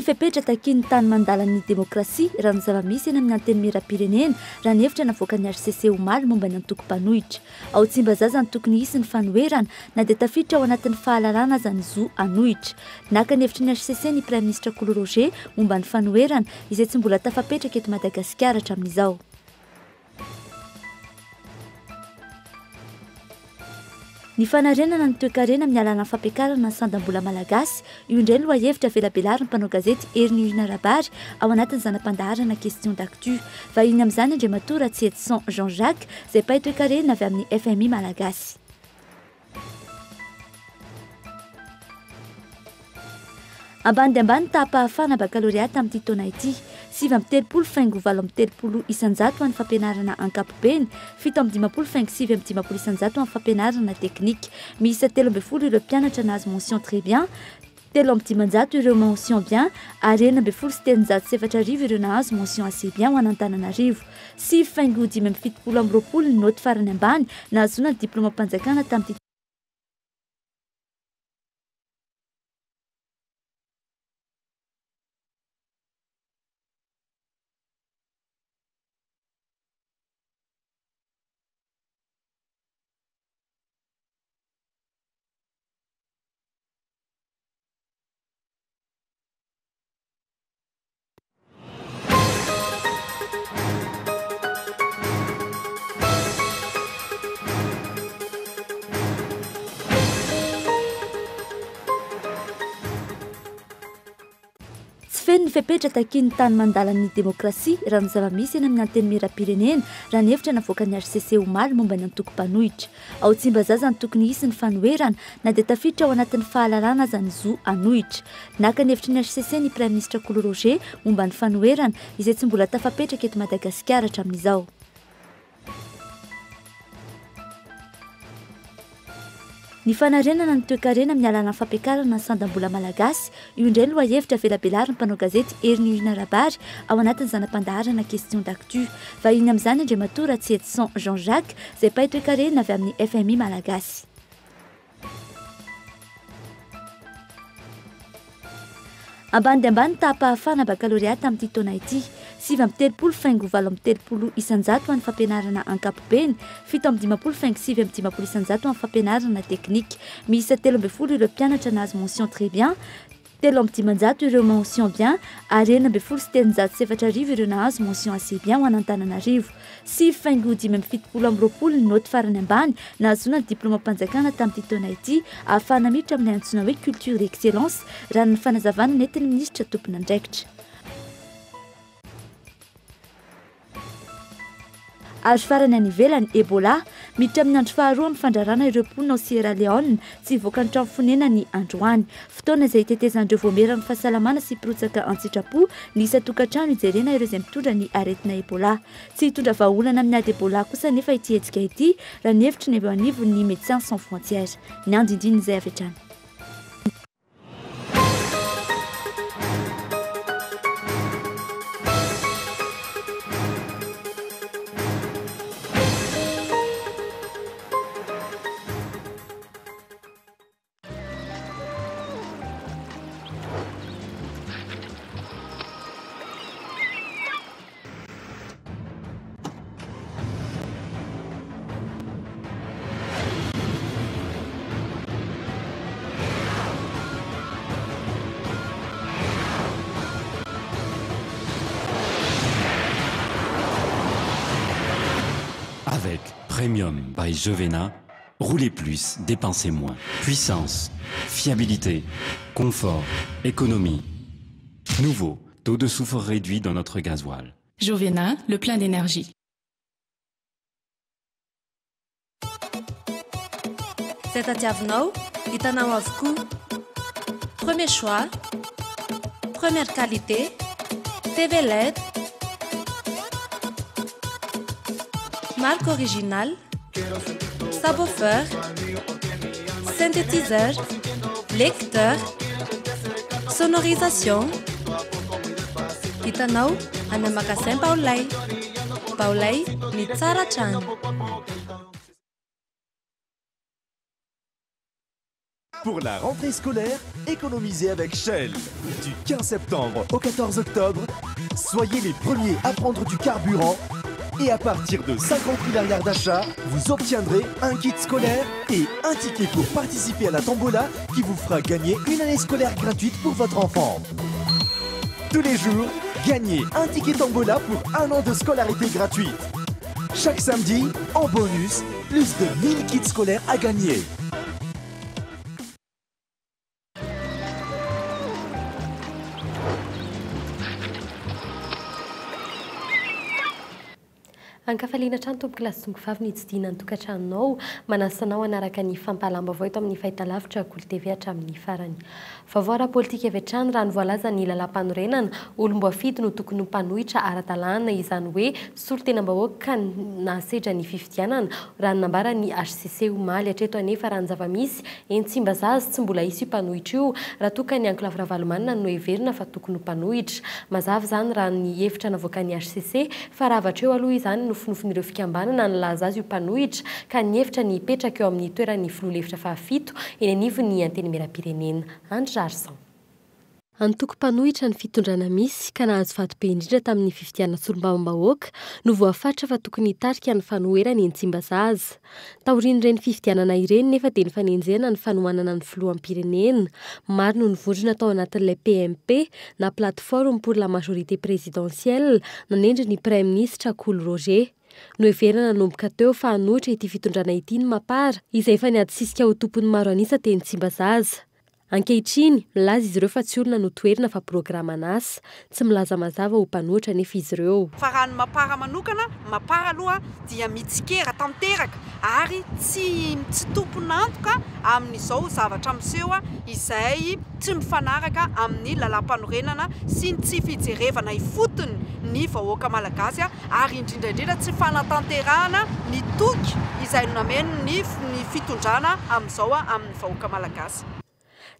fepetraka takiny tany mandalan'ny demokrasia raha ny zava-misy eny amin'ny anteny miram-pirenena raha ny hevitra navoaka ny HCC omaly momba ny antoko-mpanohitra ao Tsimbazaza ny tokony hisy ny fanoherana na dia tafiditra ao anatin'ny fahalalana aza ny zo anohitra naka ny hevitry ny HCC ny Prime Ministre Kolo Roger momba ny fanoherana izay tsy mbola tafapetraka eto Madagasikara hatramin'izao. Ny fanarenana ny toe-karena amin'ny alana fampiakarana ny sandam-bola malagasy io indray no lohahevitra velabelary ny mpanao gazety Erinirina Rabary ao anatin'ny zanam-pandaharana question d'actu vahiny amin'izany Andriamatoa Ratsietson Jean-Jacques izay pahy toe-karena avy amin'ny FMI malagasy. Ambany dia ambany tahapahafana bakaloriata amin'ity taona ity 7,30 isanjato amin'ny fampianarana ankapobeny 7,50 isanjato amin'ny fampianarana teknika miisa 13 ireo mpianatra nahazo mention très bien 13 ireo mention bien ary 9,7 ireo nahazo mention assez bien ho an'Antananarivo 5,70 ny noty farany ambany nahazona ny diplôma mpanjakana tamin'ity feno ny fepetraka takiny tany mandalan'ny demokrasia raha ny zava-misy eny amin'ny anteny miram-pirenena raha ny hevitra navoaka ny HCC omaly momba ny antoko-mpanohitra ao Tsimbazaza ny tokony hisy ny fanoherana na dia tafiditra ao anatin'ny fahalalana aza ny zo anohitra naka ny hevitry ny HCC ny Prime Ministre Kolo Roger momba ny fanoherana izay tsy mbola tafapetraka eto Madagasikara hatramin'izao. Ny fanarenana ny toe-karena amin'ny alana fampiakarana ny sandam-bola malagasy io indray no lohahevitra velabelary ny mpanao gazety Erinirina Rabary ao anatin'ny zanam-pandaharana question d'actu vahiny amin'izany Andriamatoa Ratsietson Jean-Jacques izay pahy toe-karena avy amin'ny FMI malagasy. Ambany dia ambany tahapahafana bakaloriata amin'ity taona ity 7,30 isanjato amin'ny fampianarana ankapobeny 7,50 isanjato amin'ny fampianarana teknika miisa 13 ireo mpianatra nahazo mention très bien 13 ireo mention bien ary 9,7 ireo nahazo mention assez bien ho an'Antananarivo 5,70 ny noty farany ambany nahazona ny diplôma mpanjakana tamin'ity taona ity ahafahana miditra amin'ny antsoina hoe culture d'excellence raha ny fanazavana nentin'ny minisitra tompona andraikitra. Ary farany any ivelany Ebola miditra amin'ny andro faharoa amin'ny fandrarana ireo mponina ao Sierra Leone tsy voaka ny trano fonena ny androany fotoana izay itetezandreo voamerana ny fahasalamana sy pirotsaka an-tsitrapo ny isa tokantrano ijerena ireo izay mitondra ny aretina Ebola tsy hitondra vahaolana amin'ny ady Ebola kosa nefa ity hetsika ity raha ny hevitry ny eo anivony ny Médecins Sans Frontières ny andindiny izay avy hatrany. Avec Premium by Jovena, roulez plus, dépensez moins. Puissance, fiabilité, confort, économie. Nouveau, taux de soufre réduit dans notre gasoil. Jovena, le plein d'énergie. C'est à Tiavno, Itanao avocat. Premier choix, première qualité, TV LED, marque originale, subwoofer, synthétiseur, lecteur, sonorisation. Hitanao any magasin Baolay. Baolay ny tsara trano. Pour la rentrée scolaire, économisez avec Shell. Du 15 septembre au 14 octobre, soyez les premiers à prendre du carburant et à partir de 50 000 arrières d'achat, vous obtiendrez un kit scolaire et un ticket pour participer à la tombola qui vous fera gagner une année scolaire gratuite pour votre enfant. Tous les jours, gagnez un ticket tombola pour un an de scolarité gratuite. Chaque samedi, en bonus, plus de 1000 kits scolaires à gagner. Ankafaliana trano tompo kilasy Tsongovavy nitsidina ny tokantranonao manasanao anaraka ny fampalamba avao eto amin'ny fahitalavitra Golo TV hatramin'ny farany. Vaovao ara-politika avy hatrany raha ny voalaza ny lalam-panorenana olom-boafidy no tokony mpanohitra ara-dalàna izany hoe solo-tenam-bahoaka nasedra ny fifidianana raha ny nambara ny HCC omaly hatreto anefa raha ny zava-misy eny Tsimbazaza tsy mbola hisy io mpanohitra io raha toka ny Ankilavy Ravalomanana no heverina fa tokony mpanohitra. Mazava zany raha ny hevitra navoaka ny HCC fa raha avatra eo aloha izany nofinofin''ireo fikambanana nalaza azy io mpanohitra ka ny hevitra ny hipetraka eo amin'ny toerany filoha-hevitra fahafito eny anivon'ny antenimieram-pirenena. Andrarsan antoko mpanohitra ny fitondrana misy ka nahazo vato-be indrindra tamin'ny fifidianana solombavambahoaka no voafatra fa tokony hitarika ny fanoherana eny Tsimbazaza. Taorian'ireny fifidianana ireny nefa dia ny fanenjena ny fanohanana ny filoham-pirenena. Maro no nivondrona tao anatin'ilay PMP na plateforme pour la majorité présidentielle nanendry ny Prime Ministre Koolo Roger. No heverina nanomboka teo fa hanohitra ity fitondrana ity ny mapara izay efa niadisisika ho tompony maro anisa teny Tsimbazaza. Ankehitriny milaza izy ireo fa tsy olona no toerina fa programana asa, tsy milaza mazava ho mpanohitra nefa izy ireo. Fa raha ny mapara manokana, mapara aloha dia mitsikera tanteraka ary tsy tompon'antoka amin'izao zavatra miseho izay tsy mifanaraka amin'ny lalam-panorenana sy tsy fijerevana ifotony ny vahoaka malagasy ary indrindra tsy fanatanterahana ny toky izay nameno ny fitondrana amin'izao amin'ny vahoaka malagasy.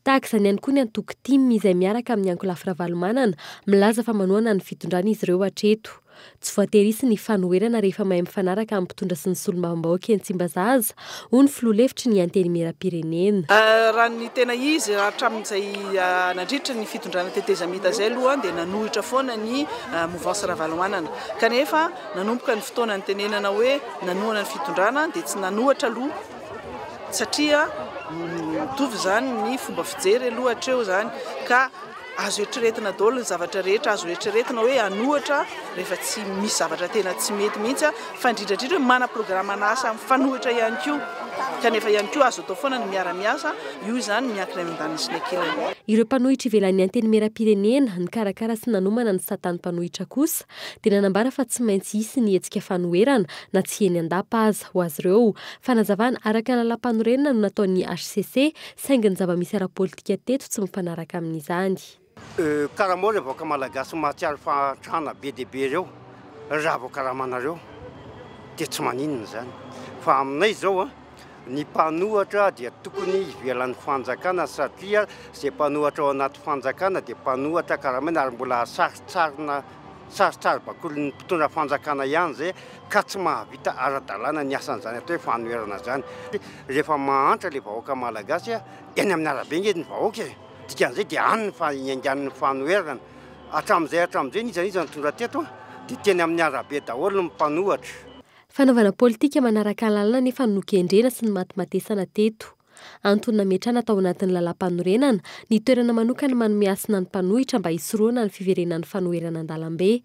Tahaka izany ihany koa ny antoko TIM izay miaraka amin'ny Ankilavy Ravalomanana milaza fa manohana ny fitondrana izy ireo hatreto. Tsy voaterisy ny fanoherana rehefa mahay mifanaraka amin'ny mpitondra sy ny solombavambahoaka eny Tsimbazaza ho ny filoha-hevitry ny antenimieram-pirenena. Raha ny tena izy hatramin'izay nandritra ny fitondrana tetezamita izay aloha dia nanohitra foana ny mouvance Ravalomanana. Kanefa nanomboka ny fotoana ny tenenana hoe nanohana ny fitondrana dia tsy nanohatra aloha satria mitovy zany ny fomba fijery aloha hatreo zany ka azo eritreretina daholo ny zavatra rehetra azo eritreretina hoe anohatra rehefa tsy misy zavatra tena tsy mety mihitsy fa indrindrandrindra mana programana asa mifanohitra ihany koa kanefa ihany koa azo atao foana ny miara-miasa io zany miankina amin'ny sy ny ankilany. Ireo mpanohitra ivelan'ny antenimieram-pirenena ny karakara sy nanomana ny satany mpanohitra kosa dia nanambara fa tsy maintsy hisy ny hetsika fanoherana na tsy eny andapa aza ho azy ireo. Fanazavana araka lalam-panorenana no nataon'ny HCC saingy ny zava-misy ara-politika teto tsy mifanaraka amin'izany. Karaha moa rehefa malagasy mahatsiaro fahantrana be dia be ireo raha vao karaha manareo dia tsy maninona zany fa aminay zao ny mpanohatra dia tokony ivelan'ny fanjakana satria izay mpanohatra ao anaty fanjakana dia mpanohatra karamena ary mbola sarotsara bakolo ny mpitondra fanjakana ihany zay ka tsy mahavita ara-dalàna ny asan'izany atao hoe fanoherana zany. Rehefa mahantra ilay vahoaka malagasy eny amin'ny arabe ny vahoaka dikan'izay dia any fa ingangan'ny fanoherana hatramin'izay nizany tonga teto dia teny amin'ny arabe daholo ny mpanohatra. Fanaovana politika manaraka lalana nefa nokendrena sy ny matimatesana teto. Antony nametrana tao anatin'ny lalam-panorenana ny toerana manokana manome asina ny mpanohitra mba hisoroana ny fiverenan'ny fanoherana an-dalambe.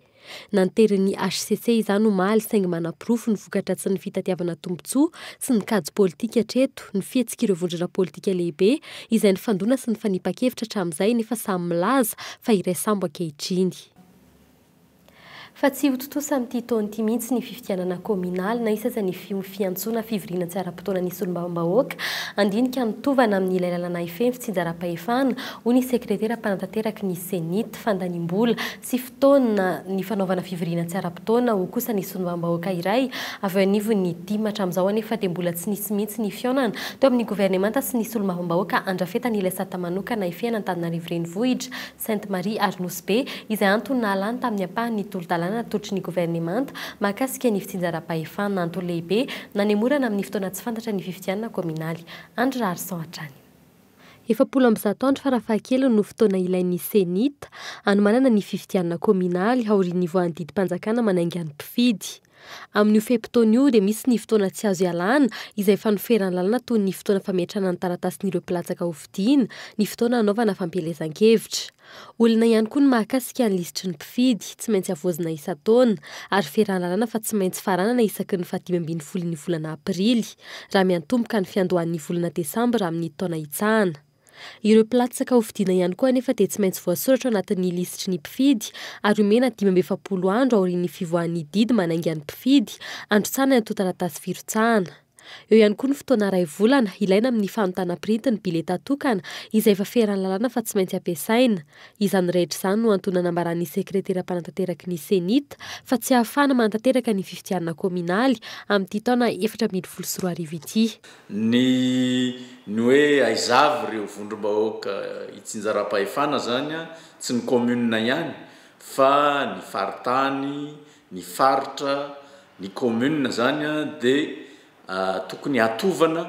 Nantery HCC izany omaly saingy manaporofo ny vokatra tsy ny fitatiavana tombotsoa sy ny kajy politika hatreto ny fihetsika ireo vondrona politika lehibe izay ny fandona sy ny fanipan-kevitra hatramin'izay nefa samy milaza fa iray sambo ankehitriny. Fa tsy hototosa amin'ity taon'ity mihitsy ny fifidianana kominaly na isaza ny fiantsoana fivoriana tsy ara-potoana ny solombavambahoaka andinika nitovana amin'ny ilay lalana ifeny fitsinjaram-pahefana ho ny sekretera mpanantanteraka ny senit fandanimbola sy fotoana ny fanaovana fivoriana tsy ara-potoana ho kosa ny solombavambahoaka iray avy anivo ny dimy hatramin'izao anefa dia mbola tsy nisy mihitsy ny fionana teo amin'ny governemanta sy ny solombavambahoaka andrafeta ny ilay sata manokana ifena Antananarivo renivohitra Sainte Marie Arnosy be izay antony nalany tamin'ny ampahan'ny tolo-dalàna natotry ny governemanta mahakasika ny fitsinjaram-pahefana antony lehibe nanemorana amin'ny fotoana tsy fantatra ny fifidianana kominaly. Andro Rarson hatrany. 700 farafahakely no fotoana ilain'ny senita anomanana ny fifidianana kominaly haorian'ny voandidim-panjakana manaingan'ny mpifidy. Amin'io feim-potoana io dia misy ny fotoana tsy azo ialana izay fanoferany lalana toy ny fotoana fametrana ny taratasin'ireo mpilatsaka hovidiana, ny fotoana anaovana fampelezan-kevitra. Olona ihany koa ny mahakasika ny lisitry ny mpifidy, tsy maintsy avoazina isa-taona ary ferany lalana fa tsy maintsy faranana isaky ny 5 ny volana aprily raha miantomboka ny fiandohan'ny volana desambra amin'ny taona hitsahana. Ireo mpilatsaka hovidiana ihany koa anefa dia tsy maintsy voasoratra anatin'ny lisitry ny mpifidy ary omena 570 andro aorian'ny fivoahan'ny didy manaingan'ny mpifidy androtsana ny taratasy firotsahana. Eo ihany koa ny fotoana 2 volana ilaina amin'ny fanontana printy ny bileta tokana izay efa ferany lalana fa tsy maintsy ampiasaina. Izany rehetra izany no antonana ambaran'ny sekretera mpanantateraky ny senita fa tsy ahafahana manantanteraka ny fifidianana kominaly amin'ity taona 2024 ity. Ny hoe aizavy ireo vondrom-bahoaka itsinjara-pahefana zany tsy ny commune ihany fa ny faritany, ny faritra, ny commune zany dia tokony hatovana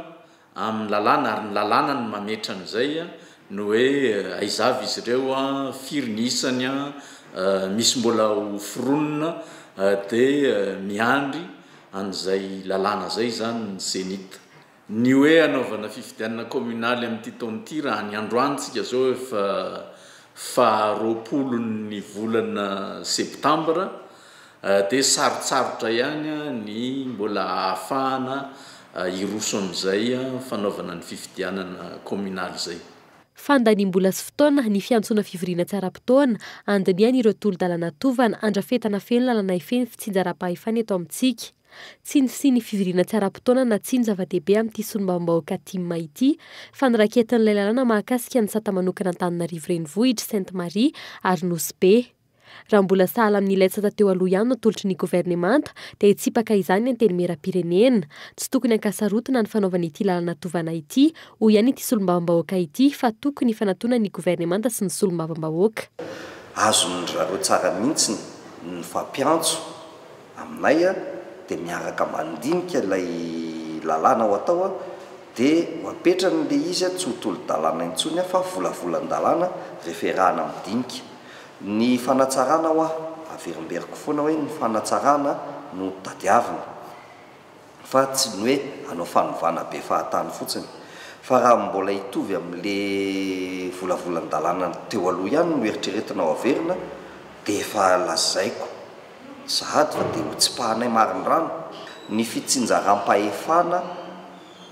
amin'ny lalàna ary ny lalàna ny mametra an'izay no hoe aizavy izy ireo firy ny isany misy mbola ho foronina dia miandry an'izay lalàna zay zany ny senita. Ny hoe anaovana fifidianana kominaly amin'ity taona ity raha ny androantsika zao efa 20 ny volana septambra dia sarotsarotra ihany ny mbola ahafahana iroso amin'izay fanaovana ny fifidianana kominaly zay. Fandaniam-bola sy fotoana ny fiantsona fivoriana tsaram-potoana andiniany ireo tolo-dalana tovana andrafetana feno lalana ifeny fitsinjaram-pahefana eto amintsika. Tsy ny fivoriana tsaram-potoana na tsy ny zava-dehibe amin'ity solombavambahoaka Timma ity fa ny raketin'ilay lalana mahakasika ny sata manokana Antananarivo renivohitra, Sainte-Marie ary Nosy-Be. Raha mbola sahala amin'ilay tsata teo aloha ihany no tolotry ny governemanta dia hitsipaka izany ny anteny-meram-pirenena. Tsy tokony hankasarotana ny fanaovana ity lalana tovana ity ho ihany ity solombavambahoaka ity fa tokony fanatona ny governemanta sy ny solombavambahoaka. Azony rareo tsara mihitsy ny fampiantso aminay dia miaraka mandinika ilay lalàna ho atao dia apetrany le izy tsy ho tolo-dalàna intsony fa volavolan-dalàna referana midinika. Ny fanatsarana averimberiko foana hoe ny fanatsarana no tadiavina fa tsy ny hoe anao fanovana be fahatany fotsiny fa raha mbola hitovy amin'le volavolan-dalàna teo aloha ihany no eritreretinao averina dia efa lazaiko sahady fa dia ho tsipahanay mariny rano ny fitsinjaram-pahefana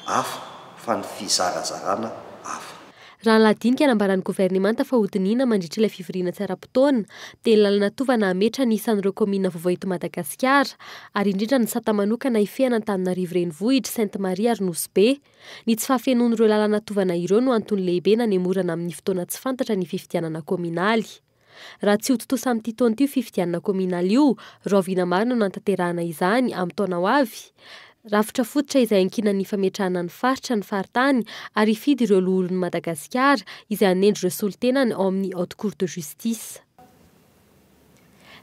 hafa fa ny fizarazarana hafa. Raha ladinika nambaran'ny governemanta fa hodinina mandritra ilay fivoriana tsaram-potoana dia ny lalana tovana hametra ny isan'ireo komina vaovao eto Madagasikara ary indrindra ny sata manokana ifehana Antananarivo renivohitra, Sainte-Marie ary Nosy-Be. Ny tsy fahafenoan'ireo lalana tovana ireo no antony lehibe nanemorana amin'ny fotoana tsy fantatra ny fifidianana kominaly. Raha tsy hototosa amin'ity taona ity fifidianana kominaly io, Raviana marina no nantanterahana izany amin'ny taona ho avy. Rafitra fototra izay ankinan'ny fametrahana ny faritra ny faritany ary hifidy ireo loholon'ny Madagasikara izay hanendro ireo solon-tenany ao amin'ny Haute Cour de Justice.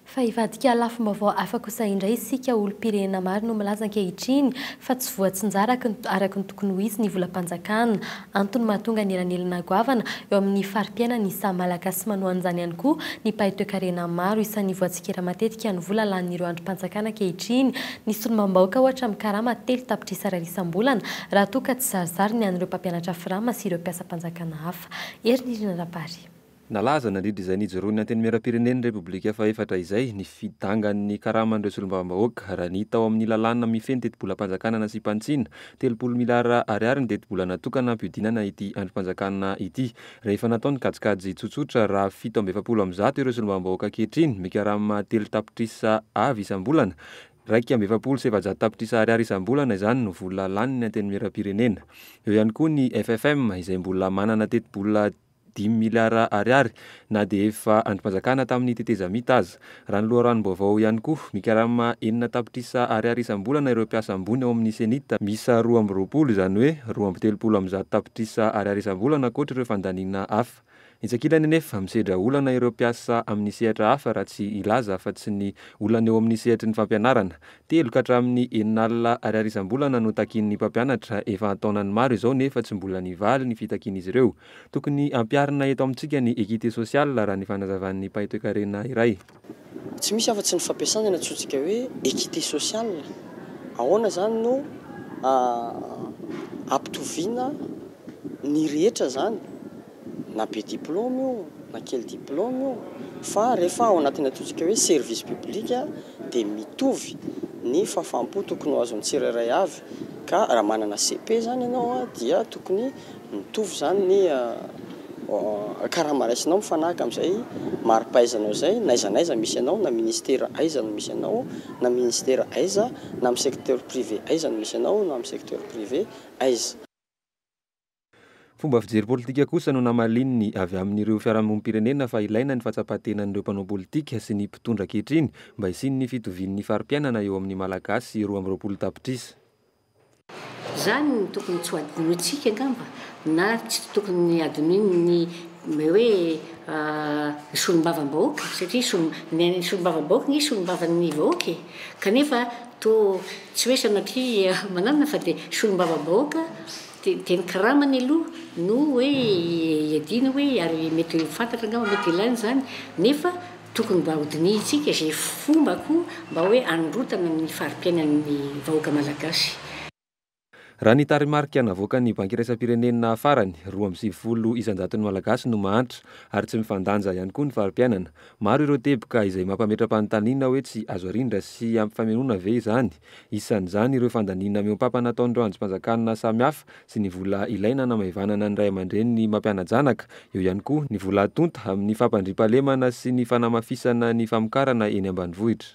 Fa hivadika lafim-baovao hafa kosa indray isika olom-pirenena maro no milaza ankehitriny fa tsy voatsinjara araka ny tokony ho izy ny volam-panjakana. Antony mahatonga ny elanelana goavana eo amin'ny farim-piainana ny samy malagasy manao an'izany ihany koa ny mpahi-toekarena maro isan'ny voatsikera matetika ny vola lan'ireo androm-panjakana ankehitriny. Ny solombavambahoaka ohatra amin'ny karama 3 tapitrisa iray isam-bolana raha toa ka tsy zarizary ny an'ireo mpampianatra firama sy ireo mpiasa-panjakana hafa. Erinirina Rapary. Nalaza nandrindra izay nijoroany anteny meram-pireneny Repoblika Fahefatra izay ny fidangan'ny karaman'ireo solombavambahoaka raha ny hita ao amin'ny lalàna mifeny teti-bolam-panjakana na Sipantsina 30 milara ariary ny teti-bola natokana ampiodinana ity androm-panjakana ity. Rehefa nataony kajikajy tsotsotra raha 770 ireo solombavambahoaka ankehitriny mikarama 3 tapitrisa avy isam-bolana. 770 tapitrisa ariary isam-bolana izany no vola laniny anteny meram-pirenena. Eo ihany koa ny FFM izay mbola manana teti-bola 10 miliara ariary na dia efa androm-panjakana tamin'ny teteza mita aza. Raha ny loharanom-baovao ihany koa mikarama 4 tapitrisa ariary isam-bolana ireo mpiasa ambony ao amin'ny senita misa 220 izany hoe 230 tapitrisa ariary isam-bolana koatra ireo fandaniana hafa. Itsakilany nefa misedra olana ireo mpiasa amin'ny sehatra hafa raha tsy ilaza fa tsy ny olana eo amin'ny sehatry ny fampianarana. 3 ka hatramin'ny 9 ariary isam-bolana no takin'ny mpampianatra efa taonany maro izao nefa tsy mbola nivaly ny fitakian'izy ireo. Tokony ampiarina eto amintsika ny équité sociale raha ny fanazavan'ny Paitoekarena iray. Tsy misy afa-tsy ny fampiasana ny antsointsika hoe équité sociale. Ahoana zany no ampitoviana ny rehetra zany, na be diplôme io na kely diplôme io, fa rehefa ao anatin'ny antsointsika hoe service public dia mitovy ny fahafaham-po tokony ho azon'ny tsirairay avy. Ka raha manana CP zany ianao dia tokony mitovy zany ny karama raisinao mifanahaka amin'izay mari-pahaizanao zay naizanaiza misy anao, na ministera aiza no misy anao, na ministera aiza, na amin'ny secteur privé aiza no misy anao, na amin'ny secteur privé aiza. Fomba fijery politika kosa no namalininy avy amin'ireo fiarahamonim-pirenena fa ilaina ny fatsapatenan'ireo mpanao politika sy ny mpitondra ankehitriny mba hisiny ny fitovian'ny fari-piainana eo amin'ny malagasy 20 tapitrisa. Zany no tokony tsy adinointsika angamba na tsy tokony adinoiny ny hoe solombavam-bahoaka satria solombavam-bahoaka ny solombavan'ny vahoaka kanefa to tsy hoe sanatria manana fa dia solombavam-bahoaka teny karamany aloha no hoe iadina hoe ary mety fantatra angamba mety ilainy zany nefa tokony mba hodinitsika izay fomba koa mba hoe androtana amin'ny fari-piainan'ny vahoaka malagasy. Raha ny tarimarika navoaka ny banky iraisam-pirenena farany 20 isanjaton'ny malagasy no mahantra ary tsy mifandanja ihany koa ny fari-piainana. Maro ireo teboka izay mampametra-panontaniana hoe tsy azo arindra sy ampifamenoana ve izany. Isan'izany ireo fandaniana miompapa nataon'ireo androm-panjakana samihafa sy ny vola ilaina na maivanana ny ray aman-dreny ny mampiana-janaka. Eo ihany koa ny vola atonta amin'ny fampandriam-pahalemana sy ny fanamafisana ny famokarana eny ambanivohitra.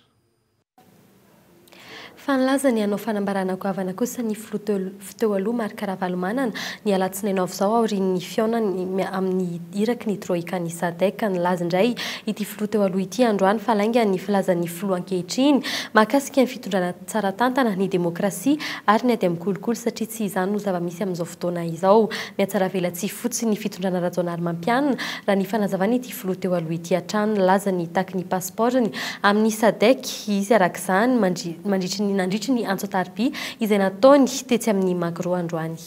Fanlaza ny anao fanambarana goavana kosa ny fiteo aloha Marc Ravalomanana ny alatsinainao avy zao aorian'ny fiaonany amin'ny iraky ny troika ny SADC nilaza indray ity fiteo aloha ity androany falainga ny filazan'ny filoha ankehitriny mahakasika ny fitondrana tsara tantana ny demokrasia ary ny ady amin'ny kolokolo satria tsy izany no zava-misy amin'izao fotoana izao. Mihatsara vela tsy fotsiny ny fitondrana rajonary mampianina raha ny fanazavana ity fiteo aloha ity hatrany nilaza ny taky ny pasportny amin'ny SADC izy arak'izany nandritry ny Antsoatarby izay nataony tetsy amin'ny Magro androany.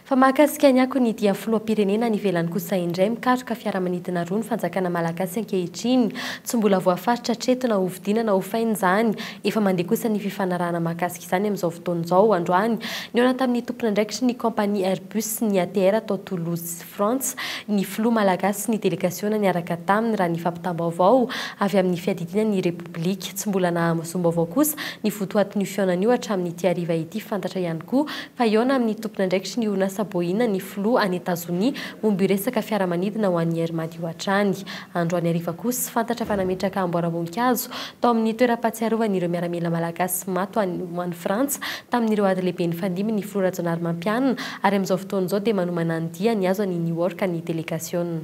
Fa mahakasika ny ako ny dia filoham-pirenena nivelany kosa indray mikaroka fiaramanidina roa ny fanjakana malagasy ankehitriny tsy mbola voafaritra tretona hovidiana na hofainy izany efa mandeha kosa ny fifanarahana mahakasika izany amin'izao fotoana izao androany niona tamin'ny tompona ndraikitry ny kompania Airbus ny ATR atao Toulouse France ny filoha malagasy ny delegasiona niaraka taminy raha ny fampitam-baovao avy amin'ny fiadidina ny Republika tsy mbola nahamasombaovao kosa ny votoatin'io fiaonana io hatramin'ny ity hariva ity fantatra ihany koa fa iona amin'ny tompona ndraikitry ny Orinasa Boina ny filoha any Etazonia momba resaka fiaramanidina ho an'ny Hermadio hatrany. Androany hariva kosa fantatra fa nametraka amboaram-boninkazo tao amin'ny toeram-pahatsiarovana ireo miaramila malagasy mato ho an'ny Frantsa tamin'ireo ady lehibe ny fandimby ny filoha rajonary mampianina ary amin'izao fotoana izao dia manomana ny dia ny azo any New York ny delegasiona.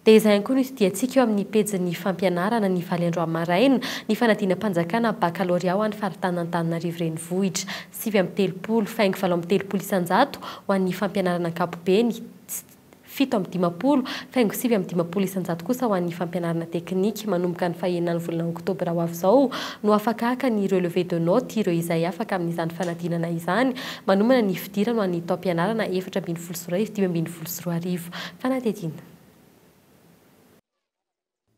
Dia izay koa ny dia-tsika eo amin'ny pejin'ny fampianarana ny valy andro maraina ny fanadinam-panjakana bakalorea ho an'ny faritany-Antananarivo renivohitra 7:30 faingo 7:30 isanjato ho an'ny fampianarana ankapobeny 7:50 faingo 7:50 isanjato kosa ho an'ny fampianarana teknika manomboka ny fahaenina volana oktobra ho avy izao no afaka haka ny relevé de note ireo izay afaka amin'izany fanadinana izany manomana ny fidirana ho an'ny taom-pianarana 4:25 fanadidina.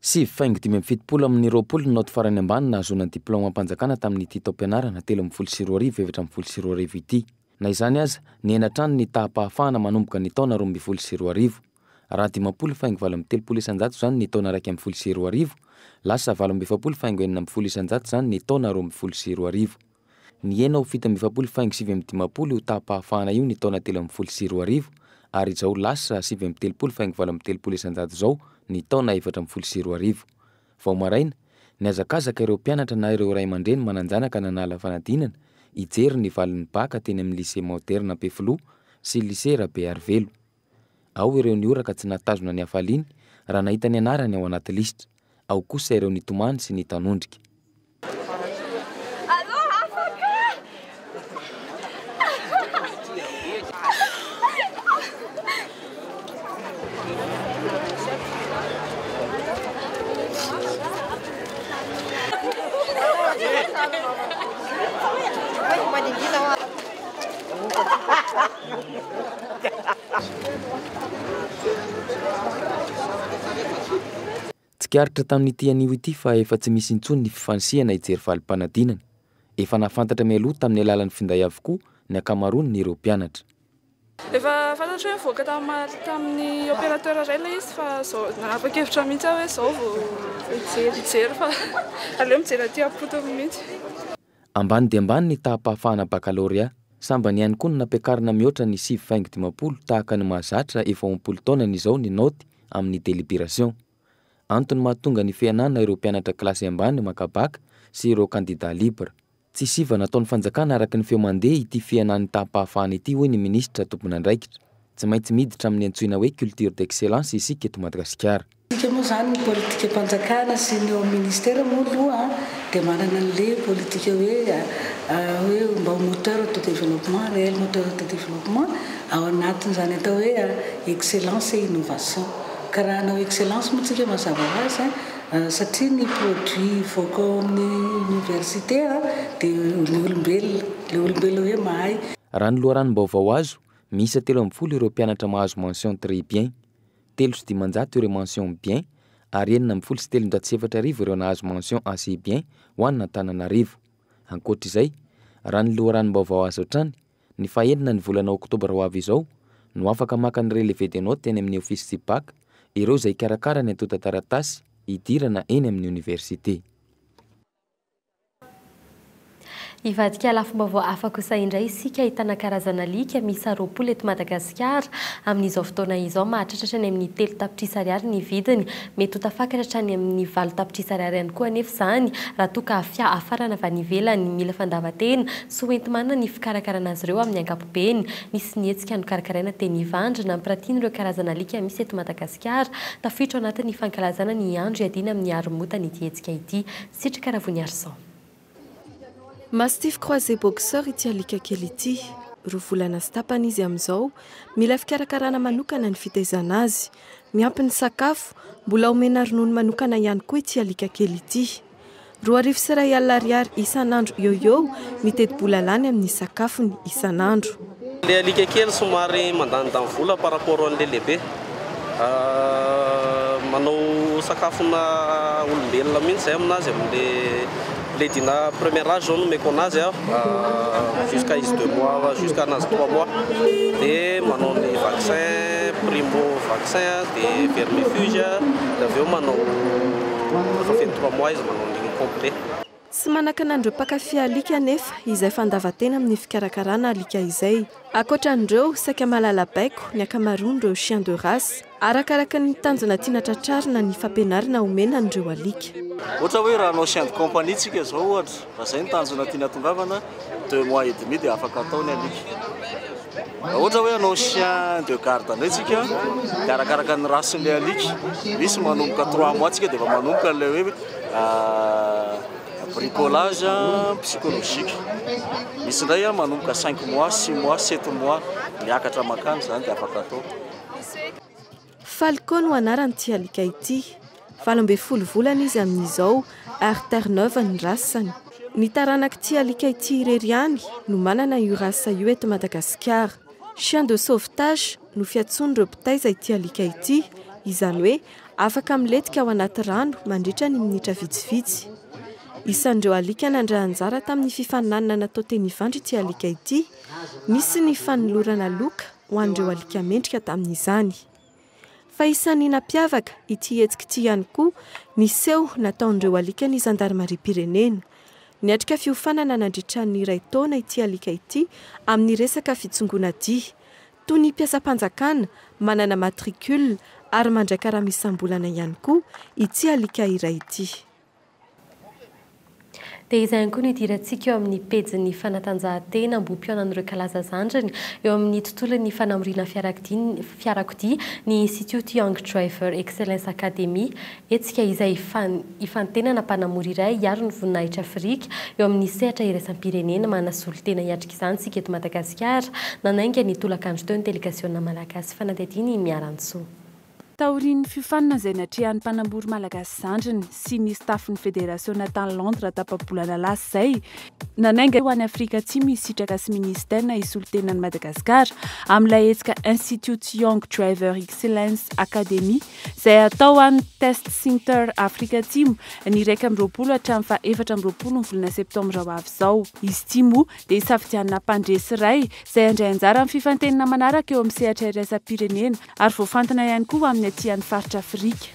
7:50 amin'ny 20 note farany ambany nahazoana diplôma am-panjakana tamin'ity taom-pianarana 13:20 7:20 ity. Na izany aza ny enatrany ny tahapahafahana manomboka ny taona 12:20 raha 50 faingo 7:30 isanjato zany ny taona 1:20 lasa 7:20 faingo 9:40 isanjato zany ny taona 12:20. Ny 9:70 faingo 7:50 io tahapahafahana io ny taona 13:20 ary izao lasa 7:30 faingo 7:30 isanjato zao ny taona 4:20. Vao maraina ny azakazaka ireo mpianatra na ireo ray aman-dreny mananjanaka nanala fanadinana ijery ny valin'ny baka teny amin'ny lycée moderne Ampefiloha sy lycée Rabe Arvelo. Ao ireo nioraka tsy natazona ny hafaliany raha nahita ny anarany ao anaty lisitra, ao kosa ireo nitomany sy ny tanondrika. tsikaritra tamin'ity anio ity fa efa tsy misy intsony ny fifansiana hijery valim-panadinana. Efa nafantatra mialoha tamin'ny alalan'ny finday avokoa ny akamaroany ny ireo mpianatra. Efa fantatra hoe voaka tamin'ny opérateur iray ilay izy fa zao nanapa-kevitra mihitsy aho hoe zao vao hijery fa aleo mijery aty am-potony mihitsy. Ambany dia ambany ny taham-pahafahana baccalauréat, sambany ihany koa ny nampiakarina mihoatra ny 7,50 tahaka ny mahazatra efa 20 taona izao ny naoty amin'ny délibération. Antony mahatonga ny fianana ireo mpianatra kilasy ambany makabaka sy ireo candidat libre. Tsy siva nataon'ny fanjakana araka ny feo mandeha ity fianan'ny taham-pahafahana ity hoy ny ministra tompon'andraikitra. Tsy maintsy miditra amin'ny antsoina hoe culture d'excellence isika eto Madagasikara. Isika moa zany ny politika mpanjakana sy ny ao ministera moa aloha dia manana an'ilay politika hoe mba moteur de développement, réel moteur de développement ao anatin'izany atao hoe excellence et innovation. Ka raha anao excellence moa tsika mazava ho azy satria ny produit voaka amin'ny université dia le olombelona hoe mahay. Raha ny loharanom-baovao azo, misy 30 ireo mpianatra mahazo mention très bien, 3,9 ireo mention bien, ary 9,704 ireo nahazo mention assez bien ho an'ny Antananarivo. Ankoatr'izay, raha ny loharanom-baovao azo hatrany, ny fahenina ny volana oktobra ho avy izao no afaka maka ny relevé des notes eny amin'ny office SIPAC ireo izay karakara ny atota taratasy hidirana eny amin'ny université. Ivadika lafim-baovao hafa kosa indray isika ahitana karazana alika misy 20 eto Madagasikara amin'izao fotoana izao mahatratra ny amin'ny 3 tapitrisa ariary ny vidiny, mety ho tafakatra ny amin'ny 4 tapitrisa ariary ihany koa anefa izany raha toa ka afarana avy any ivelany mila fandavan-tena sy hoentimana ny fikarakarana azy ireo amin'ny ankapobeny. Nisy nietsika nokarakaraina teny Ivandry nampiratiana ireo karazana alika misy eto Madagasikara tafiditra anatin'ny fankalazana ny andro iadina amin'ny aromota ny tietsika ity. Sitrika Ravony Arsan. Mastiff croisé boxeur ity alika kely ity. Roa volana sy tapany izy amin'izao, mila fikarakarana manokana ny fitaizana azy. Miampy ny sakafo, mbola omena ronono manokana ihany koa ity alika kely ity. 2,2 ariary isan'andro eo mitety-bola lany amin'ny sakafony isan'andro. Le alika kely somary mandandany vola par rapport an'le lehibe. Manao sakafona olombelona mihitsy zay aminazy amin'le dina premier âge zao no meko anazy jusqu'à izy 2 mois jusqu'à anazy 3 mois dia manao ny vaccin primo vaccin dia vermifuge dia aveo manao rehefa feny 3 mois izy manao ny complet. Sy manakan'andreo mpakafy alika nefa izay fandavan-tena amin'ny fikarakarana alika izay. Ankoatran'ireo saika malala baiko ny akamaroan'ireo chien de race arakaraka ny tanjona tiana tratrarina ny fampianarana omena n'ireo alika. Ohatra hoe raha anao chien de compagnie tsika zao ohatra, raha izay ny tanjona tiana tongavana 2 mois et demi dia afaka atao ny alika. Ohatra hoe anao chien de garde indray tsika dia arakaraka ny race-n'ilay alika. Misy manomboka 3 mois tsika dia efa manomboka ilay hoe bricolage psychologique. Misy ndray manomboka 5 mois, 6 mois, 7 mois miakatra makany zany dia afaka atao. Falcon no anaran'ity alika ity. 12 volana izy amin'izao ary Terre-Neuve ny rasany. Ny taranak'ity alika ity irery ihany no manana io rasa io eto Madagasikara. Chien de sauvetage no fiantson'ireo mpitaiza ity alika ity, izany hoe afaka miletika ao anaty rano mandritra ny minitra vitsivitsy. Isan'ireo alika nandray anjara tamin'ny fifaninanana natao teny Ivandry ity alika ity, nisy ny fanolorana loka ho an'ireo alika mendrika tamin'izany. Fa isan'ny nampiavaka ity hetsika ity ihany koa ny seho nataon'ireo alika ny Gendarmerie-pirenena. Niatrika fiofanana nandritra ny 2 taona ity alika ity amin'ny resaka fitsongona dia. Toy ny mpiasam-panjakana manana matricule ary mandray karamisam-bolana ihany koa ity alika iray ity. Dia izay ihany koa ny idirantsika eo amin'ny pejin'ny fanatanjahantena ambom-pionan'ireo kalaza zandrany eo amin'ny tontolon'ny fanamorina fiarakodia ny Institute Young Driver Excellence Academy. Etsika izay ifantenana mpanamory iray hiaro ny voninahitra Afrika eo amin'ny sehatra iraisam-pirenena manasolo tena hiatrika izany sika eto Madagasikara nanainga ny tolakandro teo ny delegasiona malagasy fanadihadiany miarantsou. taorian'ny fiofanana izay natrehan'ny mpanambory malagasy zandriny sy ny staffin'ny fédération natany Londres tapabolana lasy izay nanainga ho any Afrika Atsimo isitraka sy ministèrna isolo-tenan'i Madagasikara amin'ilay hetsika Institute Young Driver Excellence Academy izay atao any Test Center Afrika Atsimo ny 1 hatramin'ny 4 ny volana septambra ho avy izao. Izy ity moa dia hisafidianana mpandresy iray izay handray anjara amin'ny fifantenana manaraka eo amin'ny sehatra iraisam-pirenena ary voafantana ihany koa amin'ny aty amin'ny faritra Afrika.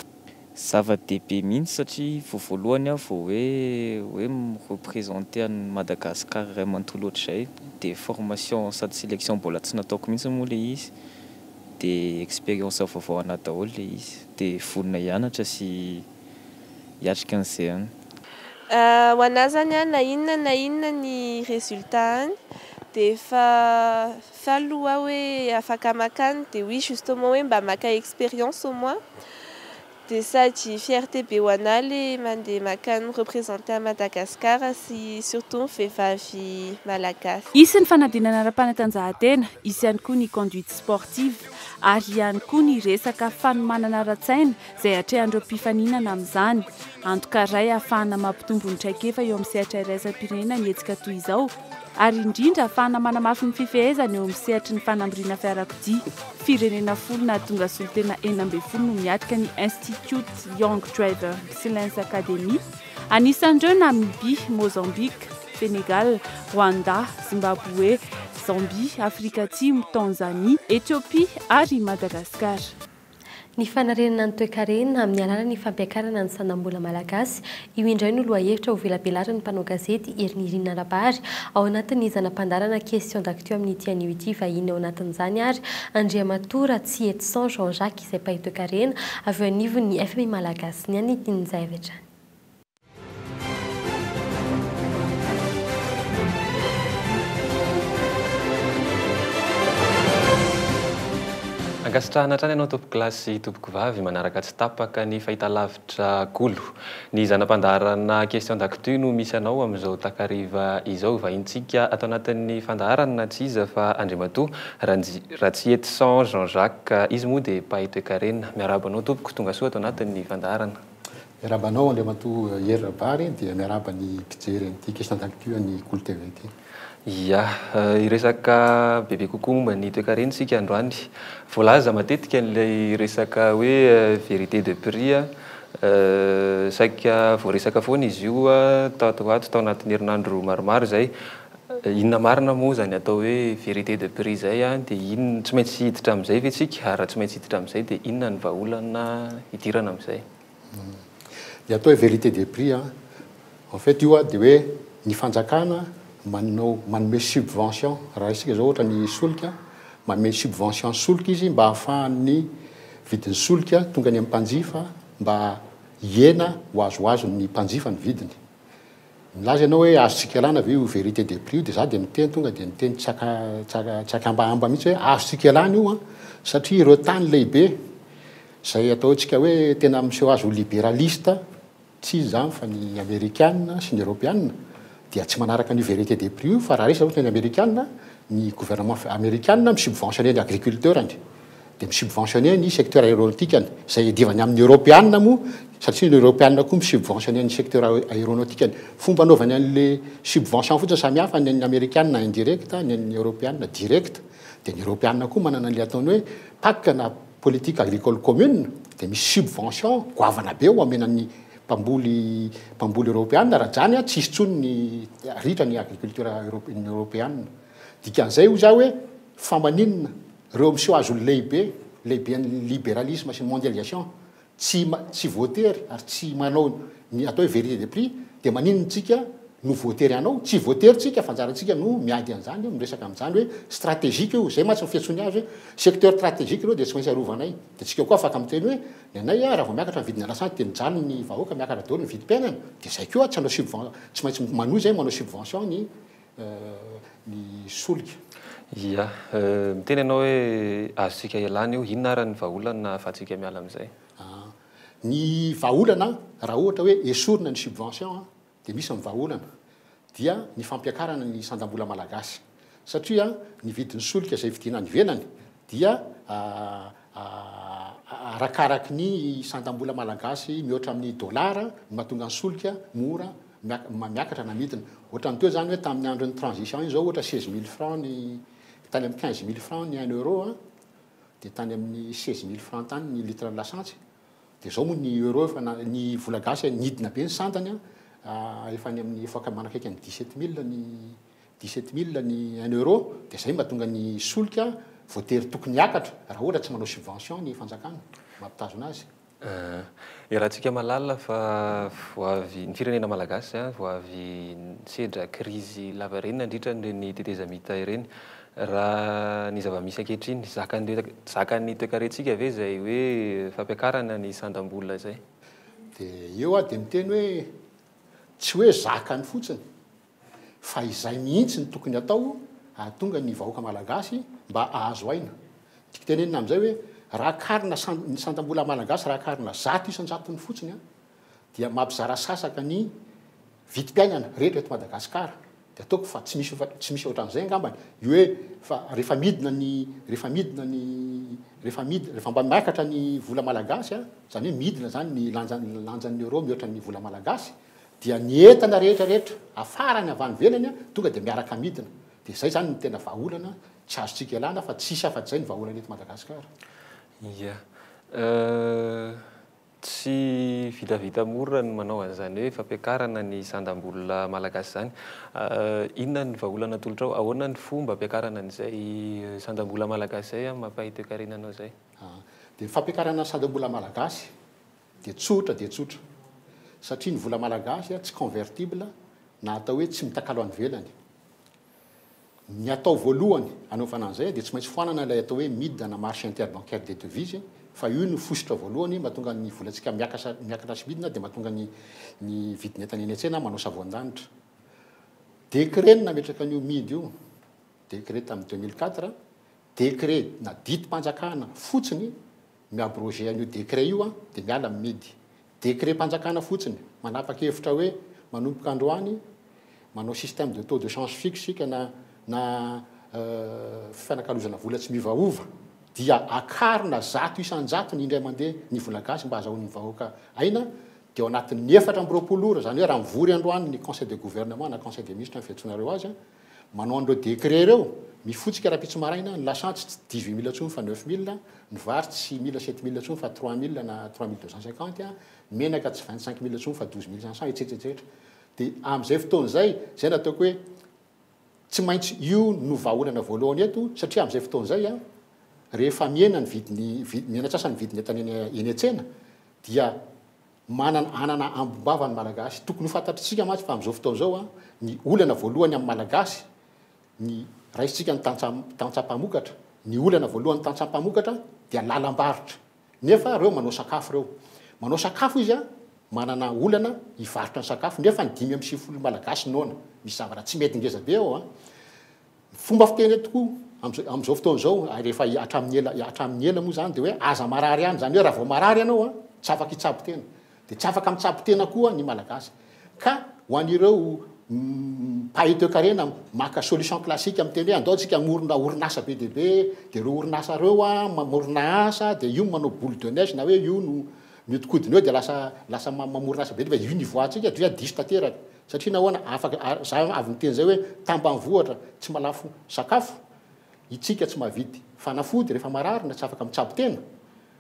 Zava-dehibe mihitsy satria voalohany aho vao hoe mireprésenter an'i Madagasikara iray manontolo ohatr'izay dia formation sady sélection mbola tsy nataoko mihitsy moa ilay izy dia expérience vaovao anahy daholo ilay izy dia vonona hianatra sy hiatrika an'izay any. Ho anahy zany na inona ny résultat any dia efa aloha hoe afaka makany dia oui justement hoe mba maka expérience au moins dia sady fierté be ho anahy le mandeha makany représenter Madagasikara sy surtout vehivavy malagasy. Isan'ny fanadinana ara-panatanjahantena, isy ihany koa ny conduite sportive ary ihany koa ny resaka fanomanana ara-tsaina izay hatrehan'ireo mpifaninana amin'izany. Antoka iray ahafahana mampitombo ny traikefa eo amin'ny sehatra iraisam-pirenena ny hetsika toy izao ary indrindra ahafahana manamafy ny fifehezana eo amin'ny sehatry ny fanamborina fiarakodia. Firenena 10 na tonga solotena 40 no miatrika ny Institute Young Driver Excellence Academy. Anisan'ireo Namibia, Mozambique, Sénégal, Rwanda, Zimbabwe, Zambie, Afrika Atsimo, Tanzanie, Éthiopie ary Madagasikara. Ny fanarenana ny toe-karena amin'ny alalan'ny fampiakarana ny sanam-bola malagasy io indray no lohahevitra ho velabelarany mpanao gazety Erinirina Rabary ao anatin'ny zanam-pandarana question d'actu amin'ny ity anio ity vahiny ao anatin'izany ary Andriamatora Tsietson Jean-Jacques izay mpahay toe-karena avy eo anivon'ny FB malagasy ny anitiny zavatra. Ankasitrahana hatrany ianao tompoko kilasy tompoko vavy manaraka tsy tapaka ny fahitalavitra golo. Ny zanam-pandaharana question d'actu no misy anao amin'izao takariva izao vahintsika atao anatin'ny fandaharana tsy iza fa Andriamatoa Ratsietson Jean-Jacques izy moa dia mpahay toe-karena. Miaraba anao tompoko tonga soa atao anatin'ny fandaharana. Miaraba anao Andriamatoa Hery Rabary dia miaraba ny mpijery an'ity question d'actu ny Golo TV ity. Ya, iresaka bebe kokoa momba ny toe-karena sika androany. Voalaza matetika n'ilay resaka hoe vérité de prix saika voaresaka foana izy io tao anatin'ny herinandro maromaro zay. Inona marina moa zany atao hoe vérité de prix zay dia inona tsy maintsy hiditra amin'izay ve tsika ary tsy maintsy hiditra amin'izay dia inona ny vahaolana hidirana amin'izay. Ny atao hoe vérité de prix en fait io dia hoe ny fanjakana manome subvention raha isika zao ohatra ny solika manome subvention solika izy mba ahafahan'ny vidin'ny solika tonga ny amin'ny mpanjifa mba hiena ho azoazo ny mpanjifa ny vidiny. Milaza ianao hoe azontsika ialana ve io vérité des prix dia za dia miteny tonga dia miteny tsakambahamba mihitsy hoe azontsika ialana io satria ireo tany lehibe izay ataontsika hoe tena miseho azy ho libéraliste tsy izy zany fa ny américaine sy ny européenne dia tsy manaraka ny vérité des prix io fa raha resaka ohatra ny américaine ny gouvernement américaine misubventionné ny agriculteurany dia misubventionné ny secteur aéronautikany izay diavany amin'ny européenne moa satria ny européenne koa misubventionné ny secteur aéronautikany. Fomba anaovany an'le subvention fotsiny samihafa ny américaine indirect ny européenne direct dia ny européenne koa manana an'le ataony hoe PAC na politique agricole commune dia misy subvention goavana be ho amenan'ny mpamboly européenne raha zany tsisy tsony ny ritra ny agriculture européenne. Dikan'izay io za hoe famaninina reo miseho azo lehiben'ny libéralisme sy ny mondialisation tsy voatery ary tsy manao ny atao hoe vérité des prix dia maninona tsika no voatery anao tsy voatery tsika fanjarantsika no miady an'izany miresaka amin'izany hoe stratégique io zay matsy fiantsony azy hoe secteur stratégique reo dia tsy maintsy arovanay dia tsika koa afaka miteny hoe ny anay raha vao miakatra ny vidina lasany dia mijano ny vahoaka miakatra daholo ny vidim-piainana dia zay koa tsy maintsy manohy zay manao subvention ny solika. Ya, miteny ianao hoe azontsika ialana io inona ary ny vahaolana ahafahantsika miala amin'izay. Ny vahaolana raha ohatra hoe esorina ny subvention dia misy ny vahaolana dia ny fampiakarana ny sandam-bola malagasy satria ny vidin'ny solika izay vidina ny venany dia arakaraky ny santam-bola malagasy mihoatra amin'ny dollara mahatonga ny solika mora miakatra namidina ohatra ny teo zany hoe tamin'ny andron'ny transition iny zao ohatra 16 000 francs ny tany amin'ny 15 000 francs ny 1 euro dia tany amin'ny 16 000 francs tany ny litre lasantsy dia zao moa ny euro ny vola gasy nidina be ny santany efa ny amin'ny foaka manakaiky ny 17 000 ny 1 euro dia zay mahatonga ny solika voatery tokony hiakatra raha ohatra tsy manao subvention ny fanjakana mampitazona azy. Raha antsika malalina fa voavy ny firenena malagasy voavy sedra krizy lavarenina ndritra ny tetezamita ireny raha ny zava-misy ankehitriny zakan'ny toekarentsika ve zay hoe fampiakarana ny sandam-bola zay. Dia eo dia miteny hoe tsy hoe zakany fotsiny fa izay mihitsy ny tokony atao ahatonga ny vahoaka malagasy mba ahazo aina. Tiako tenenina amin'izay hoe raha karina ny sandam-bola malagasy raha karina 100 isan-jatony fotsiny dia mampizara sasaka ny vitim-piainana rehetra eto Madagasikara. Dia ataoko fa tsy misy ohatran'izay angambany io hoe fa rehefa mba miakatra ny vola malagasy zany hoe midina zany ny lanjan'ny euro mihoatra ny vola malagasy dia ny entana rehetrarehetra afarany avy any velany tonga dia miaraka midina. Dia zay zany ny tena vahaolana tsy azontsika ialana fa tsisy afa-tsy zay ny vahaolana eto Madagasikara. Ia tsy vitavita mora ny manao an'izany hoe fampiakarana ny sandam-bola malagasy zany. Inona ny vahaolana tolotra ao ahoana ny fomba ampiakarana an'izay sandam-bola malagasy zay mampahitoekarenanao zay. Dia fampiakarana ny sandam-bola malagasy dia tsotra satria ny vola malagasy tsy convertible na atao hoe tsy mitakalo any velany. Ny atao voalohany anaovana an'izay dia tsy maintsy foanana ilay atao hoe midina na marché interbancaire des devises fa io no fosotra voalohany mahatonga ny volantsika miakatra sy midina dia mahatonga ny vidiny entana eny an-tsena manao savoan-danitra. Décret nametraka an'io midy io décret tamin'ny 2004 décret na ditim-panjakana fotsiny miabrogé an'io décret io dia miala amin'ny midy. Décret mpanjakana fotsiny manapa-kevitra hoe manomboka androany manao système de taux de change fixe sika na fianakalozana vola tsy mivaova dia akarina 100 isan-jato ny indray mandeha ny vola gasy mba azahoan'ny vahoaka aina dia ao anatin'ny 4 ora zany hoe raha mivory androany ny conseil de gouvernement na conseil des ministres fiantsonareo azy manao an'ireo décret ireo mifotsika raha-pitso maraina ny lasantsy tsy 18 000 tsony fa 9 000 ny vary tsy 6 000 7 000 tsony fa 3 000 na 3 250 menaka tsy 25 000 tsony fa 12 500 etsetsetsetra. Dia amin'izay fotoan'izay zay nataoko hoe tsy maintsy io no vahaolana voalohany eto satria amin'izay fotoan'izay rehefa miena ny miena tsasa ny vidiny entana eny an-tsena dia anana ambombavany malagasy tokony ho fantatritsika matsy fa amin'izao fotoan'izao ny olana voalohany amin'ny malagasy ny raisitsika ny tantsampamokatra ny olana voalohany tantsampamokatra dia lalam-barotra nefa reo manao sakafo izy manana olana hivarotra ny sakafo nefa ny 5 malagasy nona misy zavatra tsy mety ngeza be ao fomba fiteny tokoa amin'izao fotoan'izao rehefa hatramin'ny ela moa zany dia hoe aza marary any zany hoe raha vao marary ianao tsy afaka hitsabo tena dia tsy afaka mitsabo tena koa ny malagasy ka ho an'ireo mpahitoekarena maka solution classique amin'ny teny hoe andao tsika morona orinasa be dia be dia ireo orinasa reo mamorona asa dia io manao boule de neige na hoe io no mihodikodiny eo dia lasa mamorona asa be dia io ny voantsika dia diso tanteraka satria nahoana afaka za avy ny teny zay hoe tambanivohatra tsy malafo sakafo itsika tsy mahavidy fanafody rehefa marary na tsy afaka mitsabo tena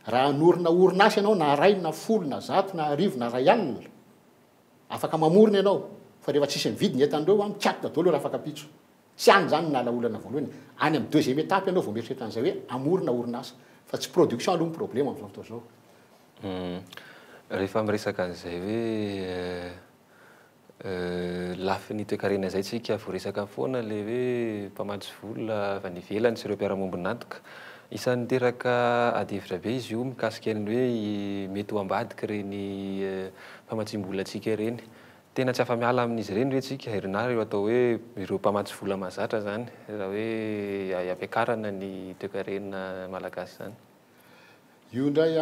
raha norona orinasa ianao na ray na folo na zato na arivo na ray alina afaka mamorona ianao fa rehefa tsisy mividy ny entan'ireo mikiato daholo raha afaka pitso tsy any zany nalaolana voalohany any amin'ny deuxième étape ianao vao mieritreritra an'izay hoe amorona orinasa fa tsy production aloha ny problème amin'izao fotoana zao. Rehefa miresaka an'izay hoe lafy ny toekarena zay tsika vo resaka foana le hoe mpamatsy vola avy any ivelany sy ireo mpiara-mombon'antoka isan'ny teraka adihevitra be izy io mikasika ny hoe mety ho ambadika reny mpamatsiam-bolantsika ireny tena tsy afa-miala amin'izy ireny re tsika herinareo eo atao hoe ireo mpamatsy vola mahazatra zany raha hoe ampiakarana ny toekarena malagasy zany. Io indray